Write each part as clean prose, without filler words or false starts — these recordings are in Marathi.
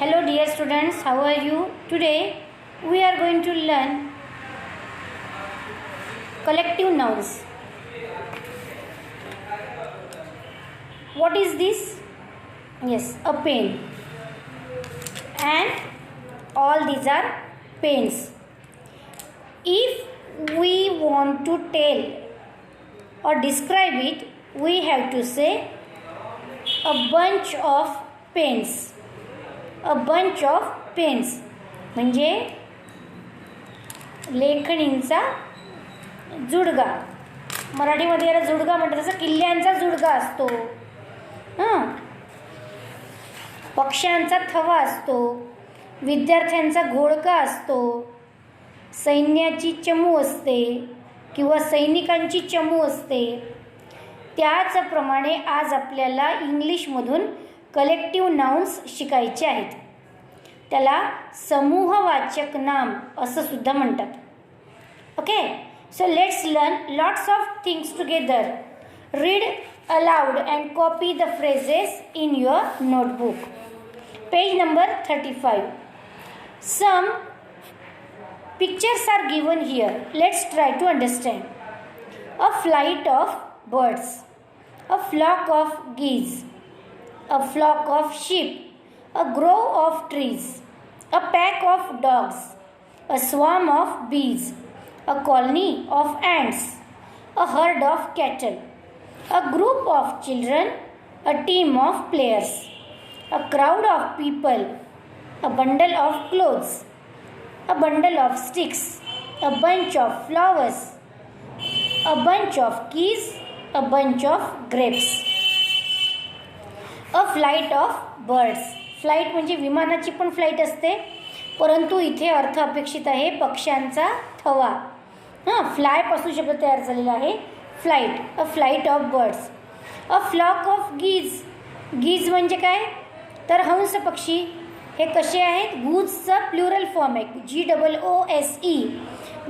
Hello dear students, how are you? Today we are going to learn collective nouns. What is this? Yes, a pen. And all these are pens. If we want to tell or describe it, we have to say a bunch of pens. A bunch of pens म्हणजे लेखणींचा जुडगा. मराठीमध्ये याला जुडगा म्हणतात. तसं किल्ल्यांचा जुडगा असतो, पक्ष्यांचा थवा असतो, विद्यार्थ्यांचा घोळका असतो, सैन्याची चमू असते किंवा सैनिकांची चमू असते. त्याचप्रमाणे आज आपल्याला इंग्लिशमधून कलेक्टिव्ह नाउन्स शिकायचे आहेत. त्याला समूहवाचक नाम असं सुद्धा म्हणतात. Okay, so let's learn lots of things together. Read aloud and copy the phrases in your notebook. Page number 35. Some pictures are given here. Let's try to understand. A flight of birds, a flock of geese, a flock of sheep, a grove of trees, a pack of dogs, a swarm of bees, a colony of ants, a herd of cattle, a group of children, a team of players, a crowd of people, a bundle of clothes, a bundle of sticks, a bunch of flowers, a bunch of keys, a bunch of grapes. A flight of birds. Flight म्हणजे विमानाची पण फ्लाईट असते, परंतु इथे अर्थ अपेक्षित आहे पक्ष्यांचा थवा. फ्लायपासून शब्द तयार झालेला आहे flight. A flight of birds. A flock of geese. Geese म्हणजे काय तर हंस पक्षी. हे कसे आहेत? गूजचा प्लुरल फॉर्म आहे, GOOSE.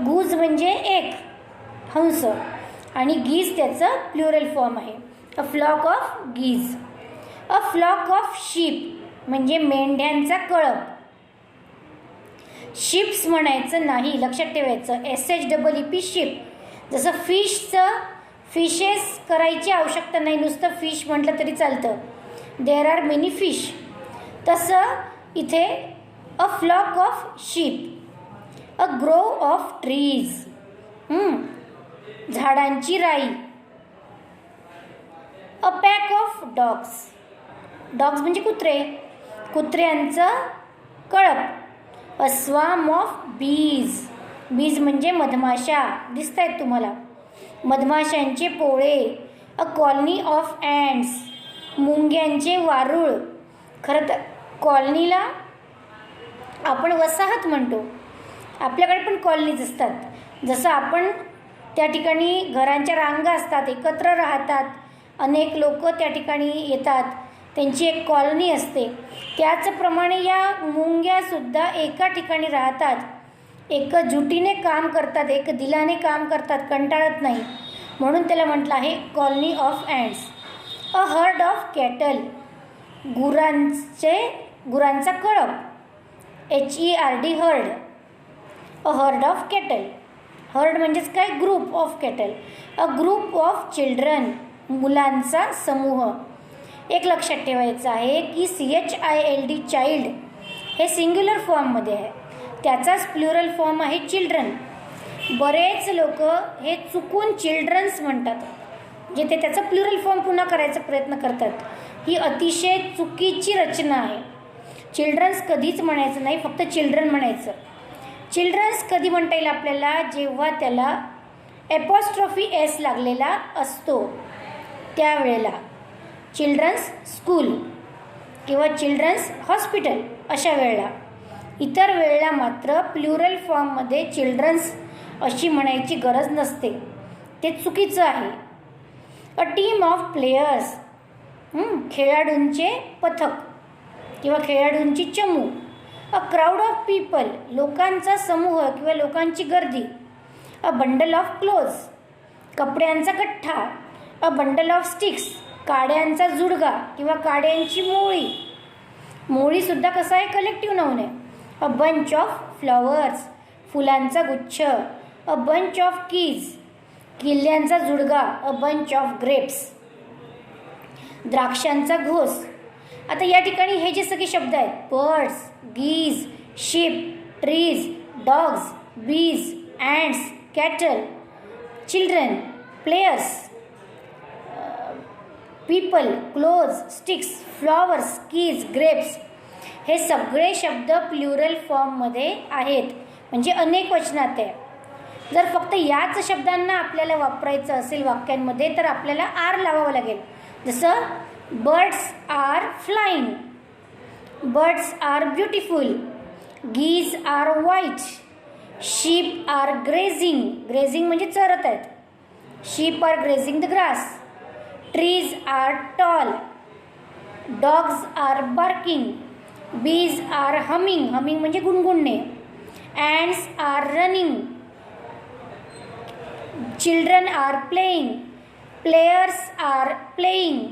गूज म्हणजे एक हंस आणि गीज त्याचं प्लुरल फॉर्म आहे. A flock of geese. A flock of sheep म्हणजे मेंढ्यांचा कळप. शिप्स म्हणायचं नाही, लक्षात ठेवायचं. SHEEP ship. जसं फिशेस करायची आवश्यकता नाही, नुसतं फिश म्हटलं तरी चालतं. There are many fish. तसं इथे a flock of sheep. A grove of trees, झाडांची राई. A pack of dogs. Dogs म्हणजे कुत्रे, कुत्र्यांचं कळप. अ स्वाम ऑफ बीज. बीज म्हणजे मधमाशा, दिसत आहेत तुम्हाला, मधमाशांचे पोळे. अ कॉलनी ऑफ अँट्स, मुंग्यांचे वारूळ. खरं तर कॉलनीला आपण वसाहत म्हणतो. आपल्याकडे पण कॉलनीज असतात. जसं आपण त्या ठिकाणी घरांच्या रांगा असतात, एकत्र राहतात, अनेक लोक त्या ठिकाणी येतात, त्यांची एक कॉलनी असते. त्याचप्रमाणे या मुंग्यासुद्धा एका ठिकाणी राहतात, एकजुटीने काम करतात, एक दिलाने काम करतात, कंटाळत नाही, म्हणून त्याला म्हटलं आहे colony of ants. A herd of cattle, गुरांचा कळप, HERD herd. A herd of cattle. Herd म्हणजेच काय? Group of cattle. A group of children, मुलांचा समूह. एक लक्षात ठेवायचं आहे की CHILD चाइल्ड हे सिंग्युलर फॉर्ममध्ये आहे, त्याचाच प्लुरल फॉर्म आहे चिल्ड्रन. बरेच लोक हे चुकून चिल्ड्रन्स म्हणतात, जे ते त्याचा प्लुरल फॉर्म पुन्हा करायचा प्रयत्न करतात. ही अतिशय चुकीची रचना आहे. चिल्ड्रन्स कधीच म्हणायचं नाही, फक्त चिल्ड्रन म्हणायचं. चिल्ड्रन्स कधी म्हणता येईल आपल्याला? जेव्हा त्याला एपॉस्ट्रॉफी S लागलेला असतो, त्यावेळेला. चिल्ड्रन्स स्कूल किंवा चिल्ड्रन्स हॉस्पिटल अशा वेळेला. इतर वेळेला मात्र प्लुरल फॉर्ममध्ये चिल्ड्रन्स अशी म्हणायची गरज नसते, ते चुकीचं आहे. अ टीम ऑफ प्लेयर्स, खेळाडूंचे पथक किंवा खेळाडूंची चमू. अ क्राऊड ऑफ पीपल, लोकांचा समूह किंवा लोकांची गर्दी. अ बंडल ऑफ क्लोज, कपड्यांचा गठ्ठा. अ बंडल ऑफ स्टिक्स, काड्यांचा जुडगा किंवा काड्यांची मोळी. मोळीसुद्धा कसा आहे, कलेक्टिव्ह नाऊन आहे. अ बंच ऑफ फ्लॉवर्स, फुलांचा गुच्छ. अ बंच ऑफ कीज, किल्ल्यांचा जुडगा. अ बंच ऑफ ग्रेप्स, द्राक्षांचा घोस. आता या ठिकाणी हे जे सगळे शब्द आहेत, birds, geese, sheep, trees, dogs, bees, ants, cattle, children, players, people, clothes, sticks, flowers, keys, grapes, हे सगळे शब्द प्लुरल फॉर्ममध्ये आहेत, म्हणजे अनेक वचनात आहे. जर फक्त याच शब्दांना आपल्याला वापरायचं असेल वाक्यांमध्ये तर आपल्याला आर लावावं लागेल. जसं birds are flying, birds are beautiful, geese are white, sheep are grazing, grazing म्हणजे चरत आहेत, sheep are grazing the grass, trees are tall, dogs are barking, bees are humming, humming म्हणजे गुणगुणणे, ants are running, children are playing, players are playing,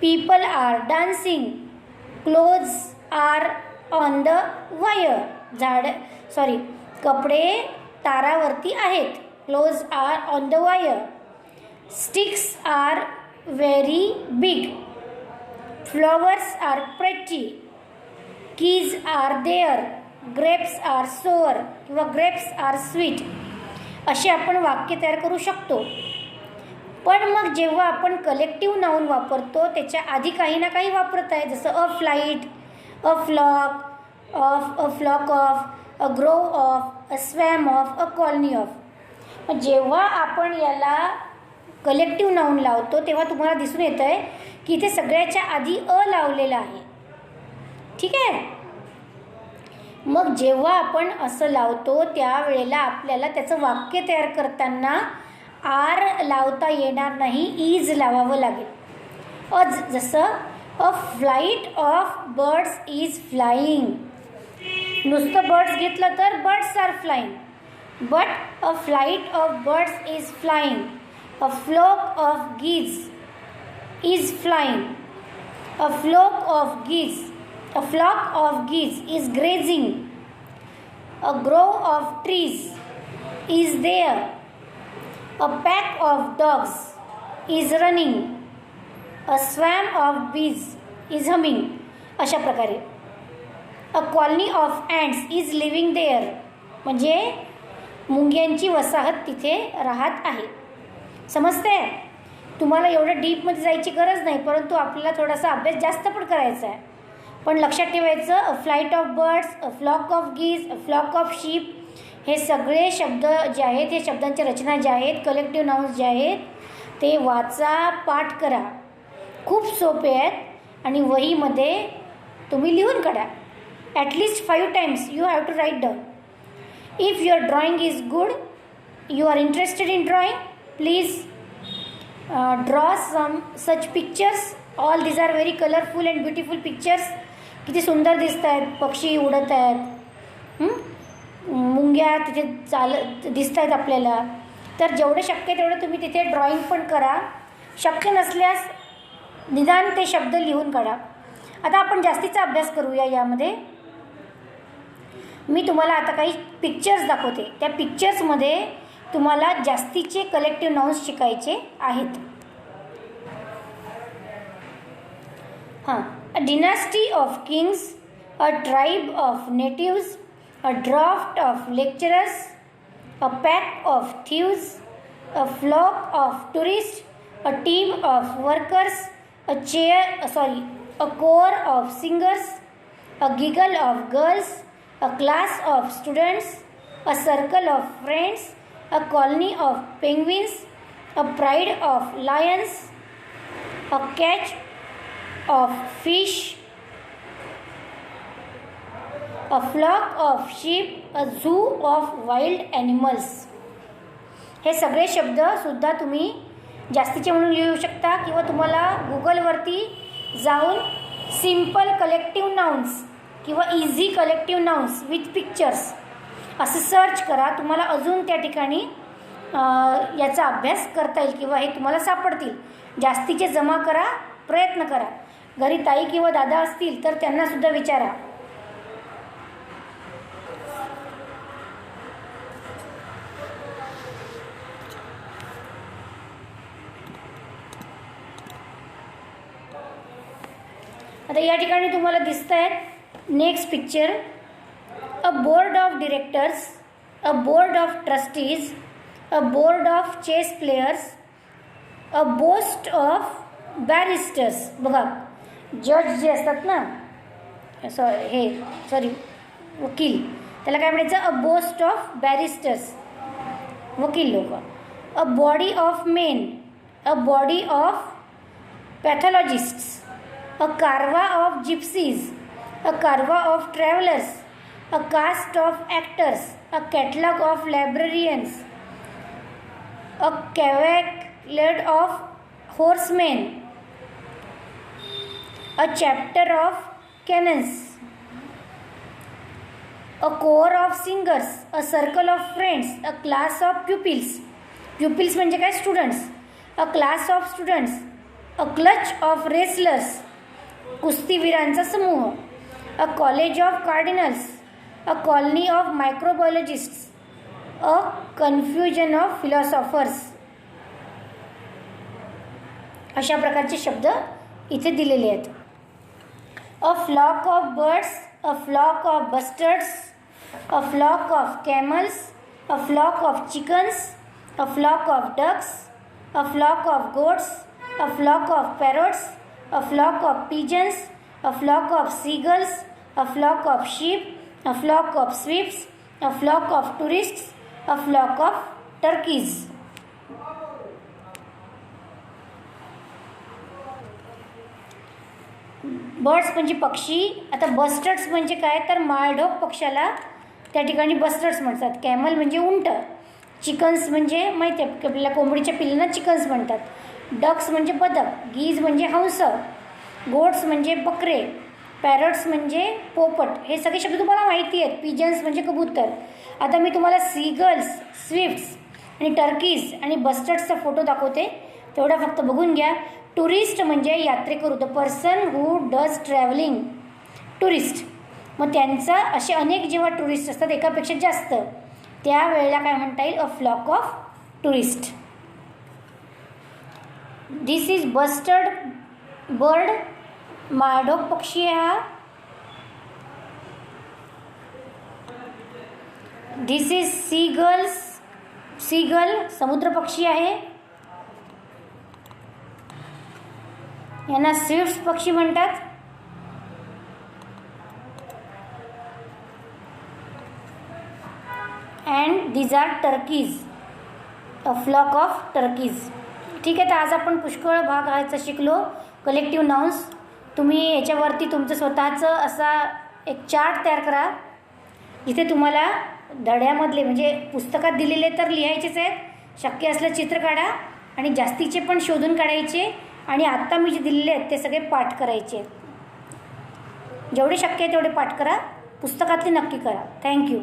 people are dancing, clothes are on the wire, कपडे तारावरती आहेत, clothes are on the wire, sticks are very big, flowers are pretty, keys are there, grapes are sour किंवा grapes are sweet. असे आपण वाक्य तयार करू शकतो. पण मग जेव्हा आपण कलेक्टिव्ह नाऊन वापरतो त्याच्या आधी काही ना काही वापरत आहे, जसं a flight, a flock of, a flock of, a grove of, a swarm of, a colony of. मग जेव्हा आपण याला कलेक्टिव्ह नाऊन लावतो तेव्हा तुम्हाला दिसून येतं आहे की इथे सगळ्याच्या आधी अ लावलेला आहे. ठीक आहे. मग जेव्हा आपण असं लावतो त्यावेळेला आपल्याला त्याचं वाक्य तयार करताना आर लावता येणार नाही, इज लावावं लागेल. जसं a flight of birds is flying, नुसतं बर्ड्स घेतलं तर birds are flying, but a flight of birds is flying, a flock of geese is flying, a flock of geese is grazing, a grove of trees is there, a pack of dogs is running, a swarm of bees is humming. अशा प्रकारे a colony of ants is living there, म्हणजे मुंग्यांची वसाहत तिथे राहत आहे. समजते? तुम्हाला एवढं डीपमध्ये जायची गरज नाही, परंतु आपल्याला थोडासा अभ्यास जास्त पण करायचा आहे. पण लक्षात ठेवायचं, a flight of birds, a flock of geese, a flock of sheep, हे सगळे शब्द जे आहेत, हे शब्दांच्या रचना ज्या आहेत, कलेक्टिव्ह नाउन्स जे आहेत ते वाचा, पाठ करा. खूप सोपे आहेत आणि वहीमध्ये तुम्ही लिहून काढा. At least 5 times you have to write down. If your drawing is good, you are interested in drawing, please draw some such pictures. All these are very colourful and beautiful pictures. किती सुंदर दिसत आहेत, पक्षी उडत आहेत, मुंग्या तिथे दिसत आहेत आपल्याला. तर जेवढे शक्य तेवढं तुम्ही तिथे ड्रॉइंग पण करा. शक्य नसल्यास निदान ते शब्द लिहून काढा. आता आपण जास्तीचा अभ्यास करूया. यामध्ये मी तुम्हाला आता काही पिक्चर्स दाखवते. त्या पिक्चर्समध्ये तुम्हाला जास्तीचे कलेक्टिव्ह नाउन्स शिकायचे आहेत. A dynasty of kings, a tribe of natives, a draft of lecturers, a pack of thieves, a flock of tourists, a team of workers, a corps of singers, a giggle of girls, a class of students, a circle of friends, a colony of penguins, a pride of lions, a catch of fish, a flock of sheep, a zoo of wild animals. हे सगळे शब्द सुद्धा तुम्ही जास्तीचे म्हणून लिहू शकता किंवा तुम्हाला गुगलवरती जाऊन सिम्पल कलेक्टिव्ह नाउन्स किंवा easy collective nouns with pictures असं सर्च करा. तुम्हाला अजून त्या ठिकाणी याचा अभ्यास करता येईल किंवा हे तुम्हाला सापडतील. जास्तीचे जमा करा, प्रयत्न करा. घरी ताई किंवा दादा असतील तर त्यांनासुद्धा विचारा. आता या ठिकाणी तुम्हाला दिसत आहेत next picture. A board of directors, a board of trustees, a board of chess players, a boast of barristers. बघा जज जे असतात ना, वकील, त्याला काय म्हणायचं? अ बोस्ट ऑफ बॅरिस्टर्स, वकील लोक. A body of men, a body of pathologists, a carva of gypsies, a carva of travelers, a cast of actors, a catalogue of librarians, a cavalcade of horsemen, a chapter of canons, a corps of singers, a circle of friends, a class of pupils. Pupils म्हणजे काय? Students. a class of students, a clutch of wrestlers, कुस्तीवीरांचा समूह. A college of cardinals, a colony of microbiologists, a confusion of philosophers. अशा प्रकारचे शब्द इथे दिलेले आहेत. A flock of birds, a flock of bustards, a flock of camels, a flock of chickens, a flock of ducks, a flock of goats, a flock of parrots, a flock of pigeons, a flock of seagulls, a flock of sheep, a flock of swifts, a flock of tourists, a flock of turkeys. Birds म्हणजे पक्षी. आता बस्टर्ड्स म्हणजे काय? तर माळढोक पक्षाला त्या ठिकाणी बस्टर्ड्स म्हणतात. कॅमल म्हणजे उंट. चिकन्स म्हणजे माहिती आहे आपल्याला, कोंबडीच्या पिल्लांना चिकन्स म्हणतात. डक्स म्हणजे बदक. गीज म्हणजे हंस. गोट्स म्हणजे बकरे. पॅरट्स म्हणजे पोपट. हे सगळे शब्द तुम्हाला माहिती आहेत. पिजन्स म्हणजे कबूतर. आता मी तुम्हाला सीगल्स, स्विफ्ट्स आणि टर्कीज आणि बस्टर्ड्सचा फोटो दाखवते, तेवढा फक्त बघून घ्या. टुरिस्ट म्हणजे यात्रेकरू, the person who does travelling, tourist. मग त्यांचा असे अनेक जेव्हा टुरिस्ट असतात, एकापेक्षा जास्त, त्यावेळेला काय म्हणता येईल? A flock of tourist. This is bustard bird, माळढोक पक्षी आहे हा. दिस इज सीगल्स, सीगल समुद्र पक्षी आहे. यांना स्विफ्ट पक्षी म्हणतात. And these are turkeys, a flock of turkeys. ठीक आहे. तर आज आपण पुष्कळ भाग ह्याचा शिकलो. Collective nouns. तुम्ही याच्यावरती तुमचं स्वतःचं असा एक चार्ट तयार करा, जिथे तुम्हाला धड्यामधले म्हणजे पुस्तकात दिलेले तर लिहायचेच आहेत, शक्य असलं चित्र काढा आणि जास्तीचे पण शोधून काढायचे आणि आत्ता मी जे दिलेले आहेत ते सगळे पाठ करायचे. जेवढे शक्य आहे तेवढे पाठ करा. पुस्तकातले नक्की करा. थँक्यू.